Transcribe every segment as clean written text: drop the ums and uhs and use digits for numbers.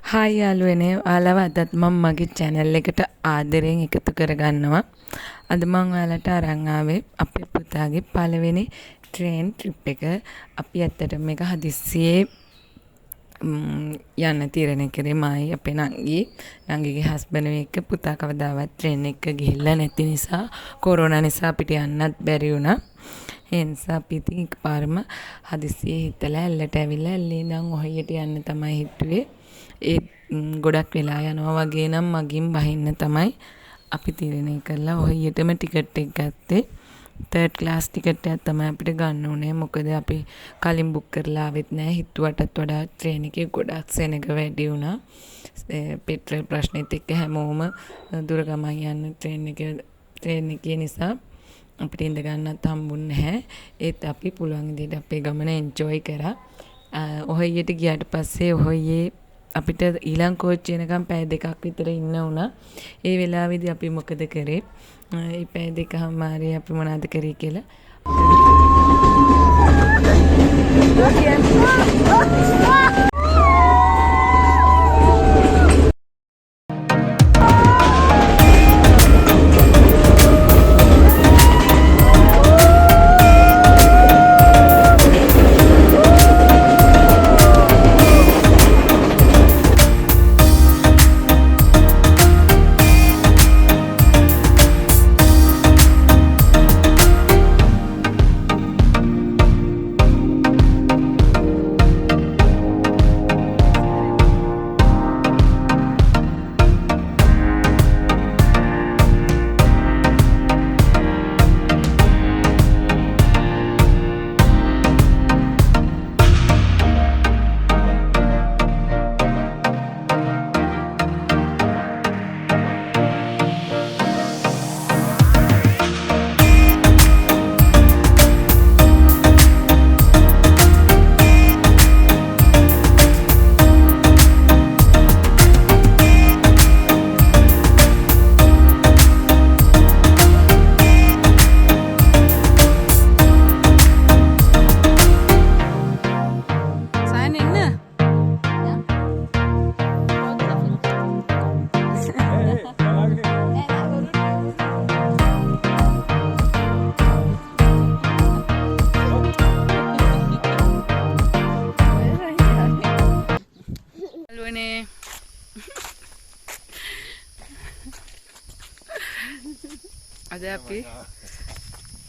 Hi යාළුවනේ ඔයාලව අදත් මම මගේ channel එකට ආදරයෙන් එකතු කරගන්නවා. අද මම ඔයාලට අරන් ආවේ අපේ පුතාගේ පළවෙනි train trip එක. අපි ඇත්තටම මේක හදිස්සියේ යන්න තීරණය කරේ මයි අපේ නංගිගේ හස්බන්ඩ් එක්ක. පුතා කවදාවත් train එක ගිහිල්ලා නැති නිසා කොරෝනා නිසා අපිට යන්නත් බැරි වුණා. ඒ නිසා අපි ඉතින් එකපාරම හදිස්සියේ හිතලා ඇල්ලට ඇවිල්ලා ඇල්ලේ ඉඳන් ඔහියට යන්න තමයි හිතුවේ. ඒ ගොඩක් වෙලා යනවා වගේ නම් මගින් බහින්න තමයි අපි තීරණය කරලා ඔහියටම ටිකට් එක ගත්තේ. 3rd class ටිකට් එකක් තමයි අපිට ගන්න උනේ. මොකද අපි කලින් බුක් කරලා ආවෙත් නැහැ. හිතුවටත් වඩා ට්‍රේන් එකේ ගොඩක් සෙනග වැඩි වුණා. පෙට්‍රල් ප්‍රශ්නෙත් එක්ක හැමෝම දුර ගමන් යන්න ට්‍රේන් එකේ නිසා අපිට ඉඳ ගන්නත් හම්බුන්නේ නැහැ. ඒත් අපි පුළුවන් විදිහට අපේ ගමන එන්ජොයි කරා. ඔහියට ගියාට පස්සේ ඔහියේ අපිට ඊළඟ කෝච්චි එනකම් පැය දෙකක් විතර ඉන්න වුණා. ඒ වෙලාවේදී අපි මොකද කරේ? ඒ පැය දෙකමාරේ අපි මොනවද කරේ කියලා.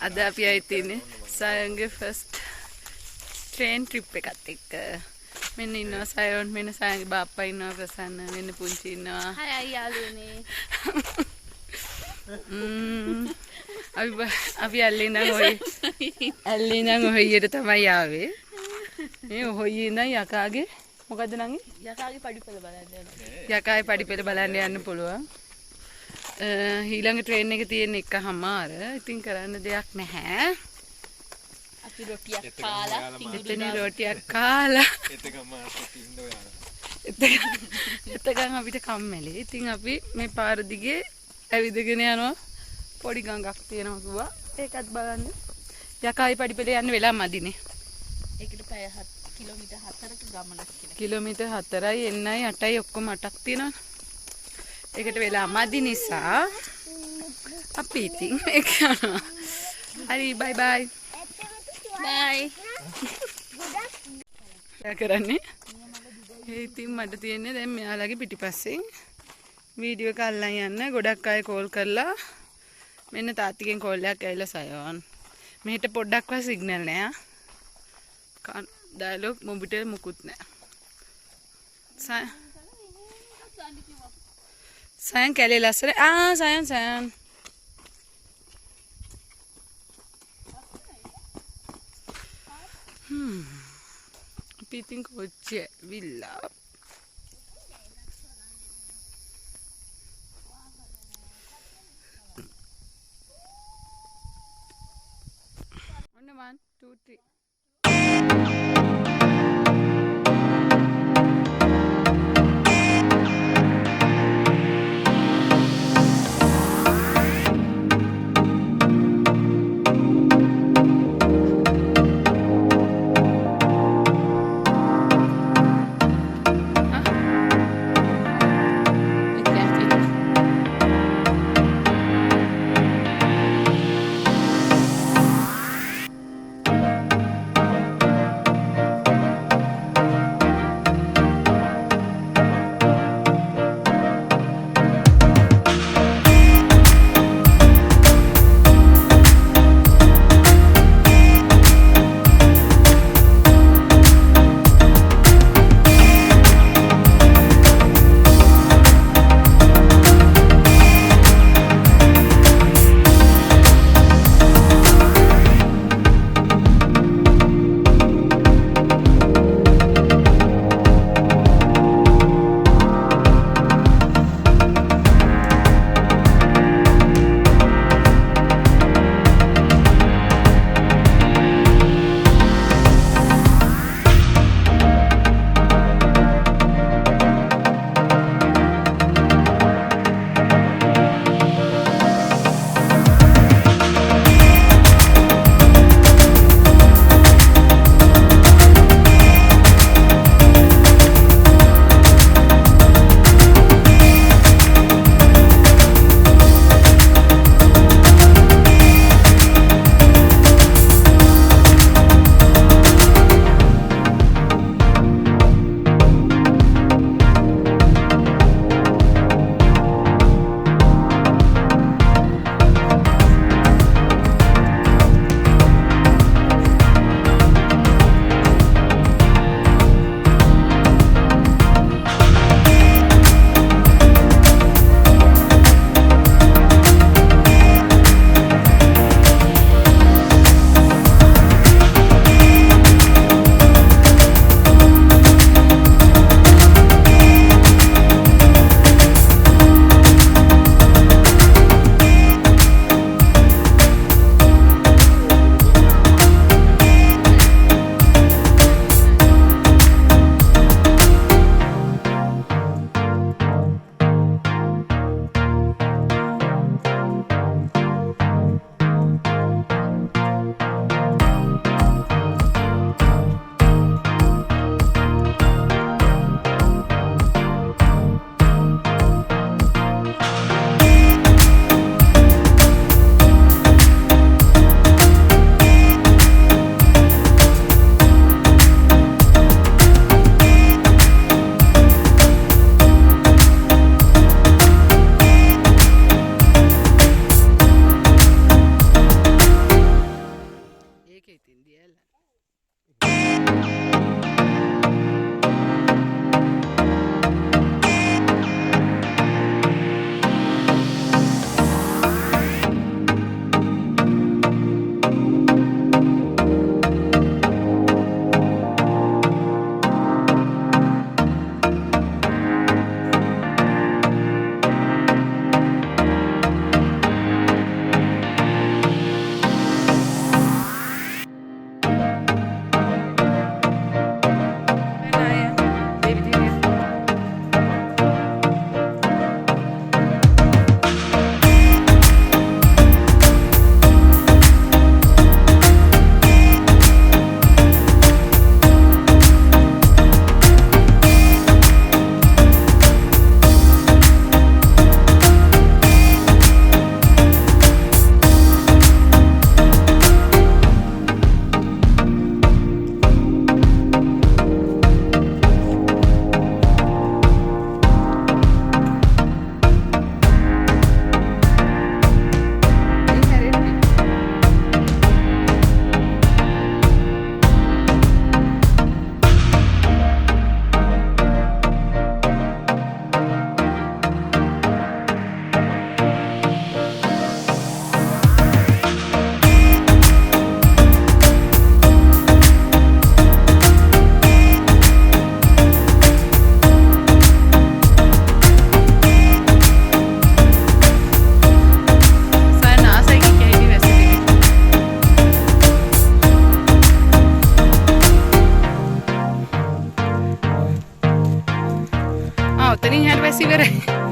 අද අපි ආයිතිනේ සයන්ගේ ෆස්ට් ට්‍රේන් ට්‍රිප් එකත් එක්ක. මෙන්න ඉන්නවා සයන්, මෙන්න සයන්ගේ බාප්පා ඉන්නවා, ප්‍රසන්න, මෙන්න පුංචි ඉන්නවා. හයි යාළුවනේ. අපි ඇල්ලේ ඉඳන් ඔහියට තමයි ආවේ. මේ ඔහියේ ඉඳන් යකාගේ මොකද්ද නංගි? යකාගේ පඩිපෙළ බලන්න යනවා. යකාගේ පඩිපෙළ බලන්න යන්න පුළුවන්. ඊළඟ ට්‍රේන් එක තියෙන එකමාර. ඉතින් කරන්න දෙයක් නැහැ. අපි රොටියක් කාලා එතකන් අපිට කම්මැලි. ඉතින් අපි මේ පාර දිගේ ඇවිදගෙන යනවා. පොඩි ගඟක් තියෙනවා කිව්වා. ඒකත් බලන්න. යකායි පඩිපෙළ යන්න වෙලා මදිනේ. ඒකට පැය කිලෝමීටර් 4ක ගමනක් කියලා. කිලෝමීටර් 4යි එන්නයි 8යි ඔක්කොම 8ක් තියෙනවා. ඒකට වෙලා මදි නිසා අපි ඉතින් ඒක යනවා. හරි බයි බයි. බයි. කරන්නේ. ඒ ඉතින් මට තියෙන්නේ දැන් මෙයාලගේ පිටිපස්සෙන් වීඩියෝ එක අල්ලන් යන්න. ගොඩක් අය කෝල් කරලා මෙන්න තාත්තිගෙන් කෝල් එකක් ඇවිල්ලා සයෝන්. මෙහෙට පොඩ්ඩක්වත් සිග්නල් නෑ. ඩයලොග් මොබිටෙල් මුකුත් නෑ. සයන් කැලේ ලස්සන. සයන් අපි ඉතින් කොච්චි ඇවිල්ලා ඔන්න 1 2 3. ඔතනින් හැට පස්සේ ඉවරයි.